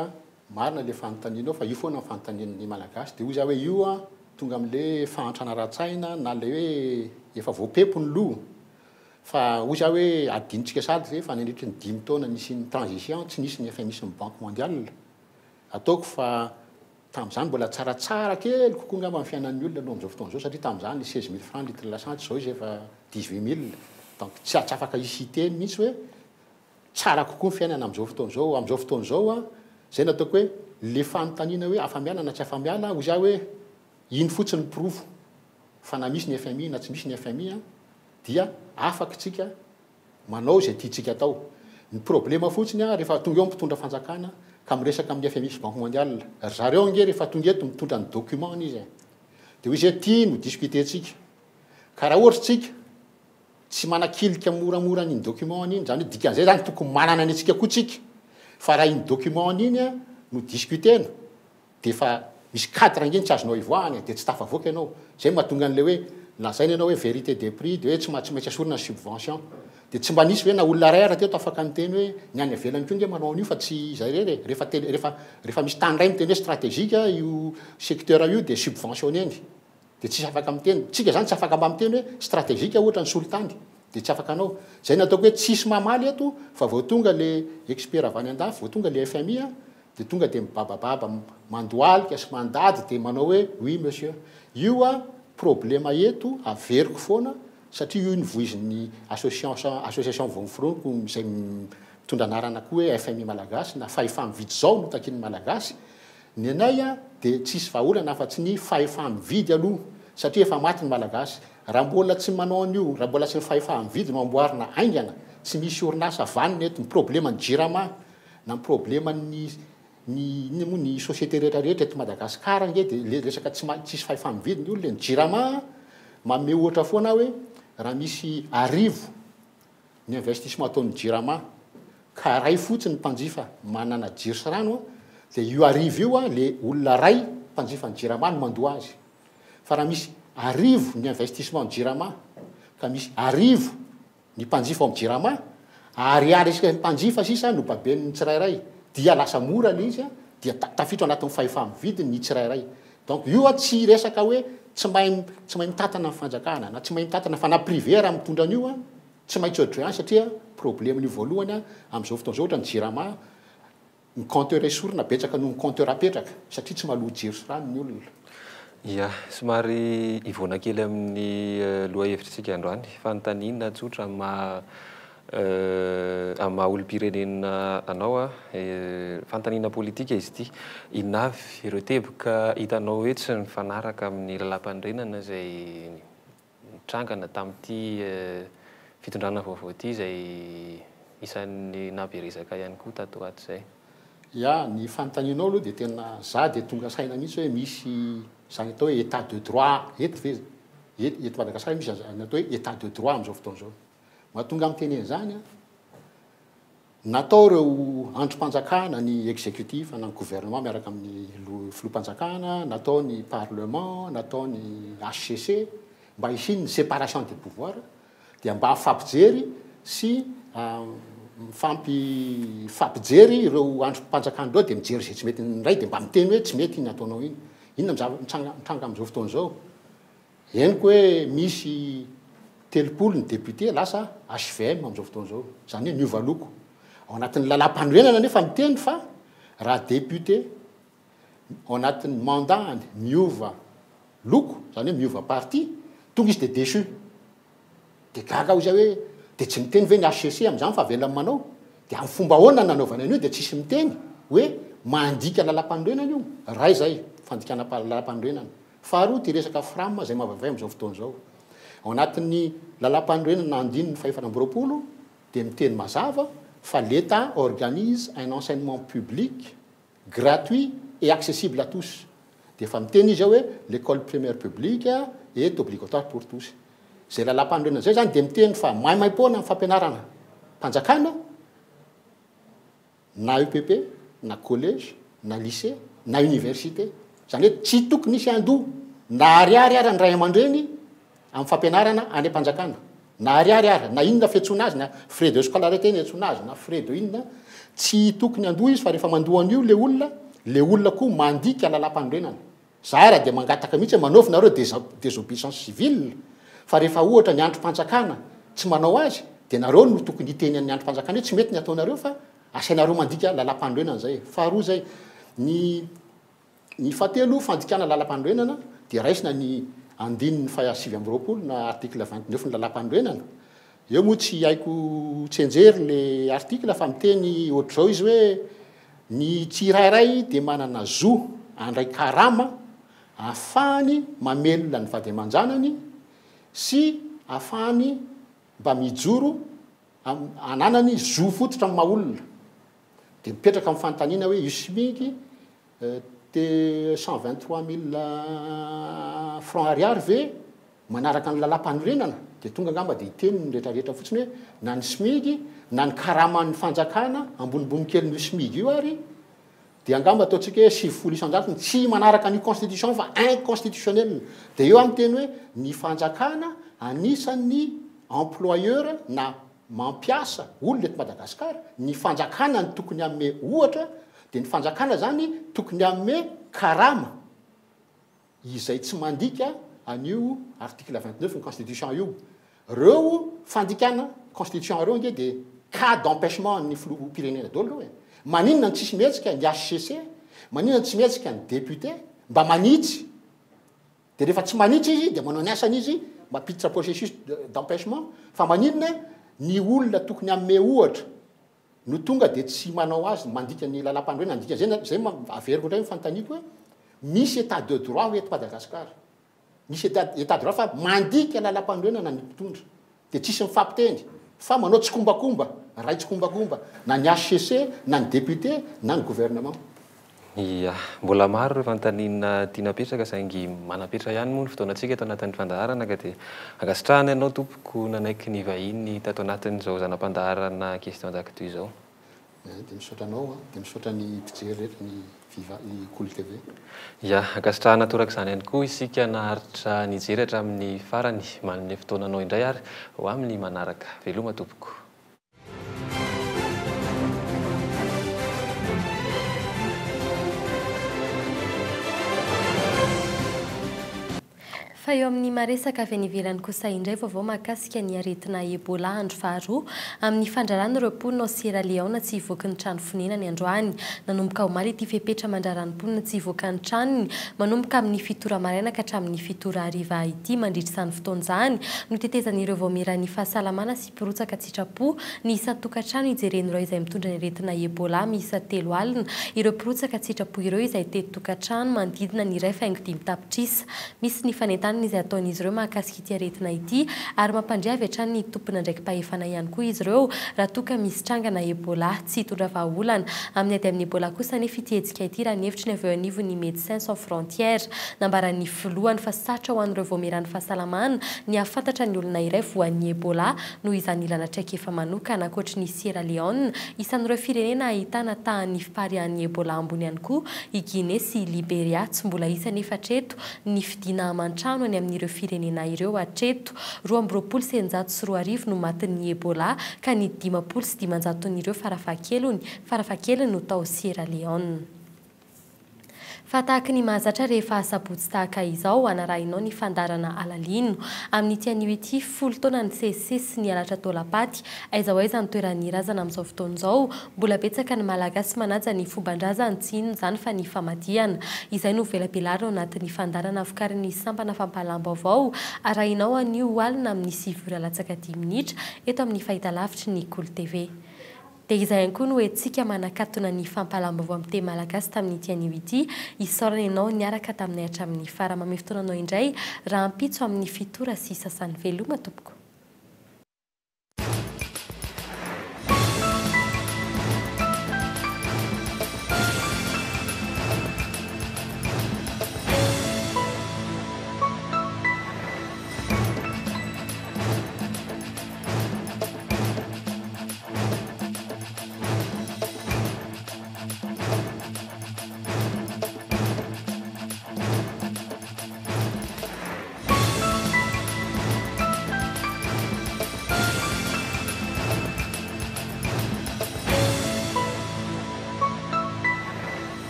marina le fanontanianao fa io foana ny fanontanian'ny malagasy dia ozy hoe io tonga amin'le fahantrana ra-tsaina na le hoe efa voapempo ny loha fa ozy hoe adinitsika sady fa nandritra ny 5 taona nisy ny transition tsy nisy ny efa misy ny banque mondiale ataoko fa tamin'izany mbola tsaratsara kely kokoa ngamba amin'ny fiainan'ny olona no amin'izao fotoana zao satria tamin'izany 16 000 francs litre l'essence zao izy efa 18 000 donc tsy afaka hisy teny mihitsy hoe tsara kokoa ny fiainana amin'izao fotoana zao. Amin'izao fotoana zao a zay no ataoko hoe le fanontaniana hoe afa-miala na tsy afa-miala ho za hoe iny fotsiny pirofo fa na misy ny FMI na tsy misy ny FMI a dia afaka tsika manao zay tiatsika atao. Ny problema fotsiny a rehefa tonga eo mpitondra fanjakana ka miresaka amin'ny FMI sy Banque mondiale zareo nge rehefa tonga eto mitondra ny document izy dia hoy izy hoe tia no discutentsika ka raha ohatra tsika tsy manakilika moramora ny document iny zany hoe dikan'izay zany tokony manana ny atsika koa tsika fa raha iny document iny a no discutena dia fa misy cadre ngeny tsy azonao ivoahany dia tsy tafavoaka ianao zay mahatonga an'le hoe lazaina ianao hoe vérité des prix dia hoe tsy maintsy asorina ny subvention dia tsy mba nisy hoe na olona ray ara teto afaka nyteny hoe ny any avelany koa nge manao an'io fa tsy zay rery rehefa misy tany ray miteny hoe stratégique io secteur io dia subventionneny dia tsisy afaka miteny tsika zany tsy afaka mba miteny hoe stratégique ohatra ny solitany dia tsy afaka anao zay nataoko hoe tsisy mamaly eto fa vao tonga le expert avy any an-dafy vao tonga le FMI a dia tonga dia mibabababa mandoalika sy mandady dia manao hoe oui monsieur io a problema eto averiko foana satria io nivoizin'ny association vonfroniko zay mitondra anarana koa hoe FMI malagasy na fahefamividy zao no takin'ny malagasy ny anay a dia tsisy vahaolana fa tsy ny fahefamividy aloha satria efa maty ny malagasy raha mbola tsy manao an'io raha mbola tsy ny fahefamividy no amboarina aingana tsy misy orinasa vanina eto ny problema ny jirama na ny problema ny société rehetrarehetra eto Madagasikara nge dia le resaka tsisy fahefamividy ny olona ny jirama manome ohatra foana hoe raha misy arivo ny investissement ataon'ny jirama ka ray fotsiny mpanjifa manana jiro sy rano dia io arivo io a le olona ray mpanjifa ny jirama no mandoa azy fa raha misy arivo ny investissement ny jirama ka misy arivo ny mpanjifa ao amin'ny jirama ariary isika mpanjifa sisa no babeny tsirairay dia lasa mora le izy a dia tafitro anatin'ny fahefamividiny ny tsirairay donc io a tsy resaka hoe tsy mahay mitatana ny fanjakana na tsy mahay mitatana fa na privé raha mitondra an'io a tsy maintsy odréan satria problemany voalohany a amin'izao fotoana zao ohatra ny jirama ny compteur esorina betsaka noho ny compteur apetraka satria tsy maloha jiro sy rano ny olona. Ia somary ivona kely amin'ny loha hevitritsika androany fanontaniana tsotra maha olom-pirenena anao a fanontaniana politika izy ity inavy ireo teboka hitanao hoe tsy mifanaraka amin'ny lalam-pandrenana zay nitrangana tamin'ity fitondrana vaovao ity zay isan'ny naberesaka ihany koa tato ato zay. Ia ny fanontanianao aloha dia tena za dia tonga saina mihitsy hoe misy zany atao hoe état de droit eto Madagasikara misy zany atao hoe état de droit amin'izao fotoana zao mahatonga amin'ny teny zany a natao ireo androm-panjakana ny exécutif na ny gouvernement miaraka amin'ny filoham-panjakana natao ny parlement natao ny HCC mba hisiny ny séparation des pouvoirs dia mba hafampijery sy fampijery ireo androm-panjakana ireo dia mijery zay tsy mety nyray dia mba miteny hoe tsy mety iny ataonao iny inona mitranga amin'izao fotoana zao henoko hoe misy telopolo ny député lasa HVM amin'izao fotoana zao zany hoe miova loko ao anatin'ny lalam-pandrenana nefa miteny fa raha député ao anatin'ny mandany miova loko zany hoe miova parti tonga izy dia déchu dia gaga zay hoe dia tsy miteny ve ny HCC amin'izany fa avela manao dia amin'ny fomba ahoana nanaovana an'io dia tsisy miteny hoe mandika lalam-pandrenana io ray zay fandikana lalam-pandrenana faharoa ty resaka fram zay mahavavay amin'izao fotoana zao ao anatin'ny lalam-pandrenana andininy fahefana amby roapolo dia miteny mazava fa l'État organise un enseignement public gratuit et accessible à tous dia fa miteny izy hoe l'école primaire publique est obligatoire pour tous zay lalam-pandrenana zay zany dia miteny fa maimaimpona amin'ny fampianarana mpanjakana na UPP na collège na lycée na université zany hoe tsy tokony nisy andoha na ariary ara ny ray aman-dreny amin'ny fampianarana any am-panjakana na ariary ara na inona fiantsoana azy na frais de scolarité ny antsoina azy na frais de inona tsy tokony andoha izy fa rehefa mandoha an'io le olona koa mandika lalam-pandrenana za ara dia mangataka mihitsy manaovy nareo désobéissance civile fa rehefa ohatra ny androm-panjakana tsy manao azy dia nareo no tokony hiteny amin'ny androm-panjakana hoe tsy mety ny ataonareo fa asainareo mandika lalam-pandrenana zay faharoa zay ny fahatelo fandikana lalam-pandroenana dia raisina ny andininy fahasivy amby roapolo na article 29 ny lalam-pandroenana eo moa tsy haiko tsenjery le article fa miteny ohatr'izao izy hoe ny tsirairay dia manana zo andray karama ahafahany mamelona ny vady aman-janany sy ahafahany mba mijoro ananany zo fototra amin'ny maolona dia mipetraka amin'ny fanontaniana hoe io smiky te 123 000 francs ariary ve manaraka ny lalam-panorenana dia tonga angamba dia iteny ny rehetrarehetra fotsiny hoe na ny smiky na ny karaman'ny fanjakana ambonimbony kely ny smiky io ary dia angamba ataontsika hoe 7 isan-jato tsy manaraka ny constitution fa inconstitutionnel dia eo amin'ny teny hoe ny fanjakana anisan'ny employeur na mampiasa olona eto Madagasikara ny fanjakana ny tokony amme ohatra dia ny fanjakana zany tokony amme karama izay tsy mandika an'io article 29 ny constitution io reo fandikana constitution reo nge dia cas d'empêchement ny filoham-pirenena daholo hoe maninona ny tsisy mihetsika ny HCC maninona ny tsy mihetsika ny député mba manitsy dia rehefa tsy manitsy izy dia manao ny asany izy mampiditra processus d'empêchement fa maninona ny olona tokony amme ohatra no tonga dia tsy manao azy mandika ny lalam-pandroenana andika zay averiko indray fanontaniako hoe misy état de droit ho eto Madagasikara misy état de droit fa mandika lalam-pandroenana ny mpitondra dia tsisy mifampiteny fa manao tsikombakomba ray tsikombakomba na ny HCC na ny député na ny gouvernement. Ia, mbola maro ireo fanontaniana tianapetraka saingy manapetra ihany moa ny fotoanantsika eto anatin'ny fandaharana ka dia ankasitrahana ianao tompoko nanaiky ny vahiny tato anatin'izao zanam-pandaharana question d'actu izao. Dia misaotra anao dia misaotra ny mpijery rehetra ny Cool TV. Ia, ankasitrahana toraka izany ihany koa isika naharitra nijery hatramin'ny farany manome fotoananao indray ary ho amin'ny manaraka. Veloma tompoko. Fa eo amin'ny maresaka avy any ivelany kosa indray vaovao mahakasika ny aretina Ebola andro faharoa amin'ny fandrarana ireo mponina ao Sierra Leone tsy hivoaka ny trano fonenany androany. Nanomboka omaly ity fepetra mandrarany mponina tsy hivoaka ny tranony manomboka amin'ny fitora maraina ka hatramin'ny fitora hariva ity mandritra izany fotoan'izany no tetezan'ireo voamerany fahasalamana sy mpirotsaka tsitrapo ny isan-tokantrano ijeren'ireo izay mitondra ny aretina Ebola miisa 3 alina. Ireo mpirotsaka tsitrapo ireo izay teto-tokantrano manodidina ny 2.5 tapitrisa. Misy ny fanentanana izay ataon'izy ireo mahakasika ity aretina ity ary mampandriavy hatrany ny tompona ndraiky mpahefana ihany koa izy ireo raha toka misy trangana Ebola tsy hitondra vahaolana. Amin'ny ady amin'ny Ebola kosa nefa ity hetsika ity raha ny hevitry ny avy eo anivon'ny Médecins Sans Frontières nambaran'ny filohany fa sarotra ho an'ireo voamerany fahasalamana ny ahafantatra ny olona iray voan'ny Ebola noho izany ilana traika efa manokana ankoatry ny Sierra Leone isan'ireo firenena ahitana tahan'ny fiparihan'ny Ebola ambony ihany koa i Guinée sy Liberia tsy mbola isa nefa hatreto ny fidina aman-trano any amin'ireo firenena ireo hatreto 224 no matin'ny Ebola ka ny 509 farafahakeliny no tao Sierra Leone. Fa tahaka ny mahazatra rehefa sabotsy tahaka izao anarahinao ny fandarana alalino amin'ny an'io ity 10 taona ny CSC sy ny halatra taolapaty aiza ho aiza ny toeran'ny razana amin'izao fotoan'izao mbola betsaka ny malagasy manaja ny fomban-drazany tsy inona izany fa ny famadihana izay no velabelarina ao anatin'ny fandarana avokarin'ny sampana fampahalam-baovao arahinao an'io alina amin'ny 7:10 minitra eto amin'ny fahitalavitry ny Cool TV. Dia izay ihany koa no hoentsika manakatona ny fampahalam-baovao amin'ny teny malagasy tamin'ity anio ity isaorana ianao niaraka taminay hatramin'ny fara. Mame fotoananao indray raha ampitso amin'ny fitora sy sasan'ny veloma tompoko.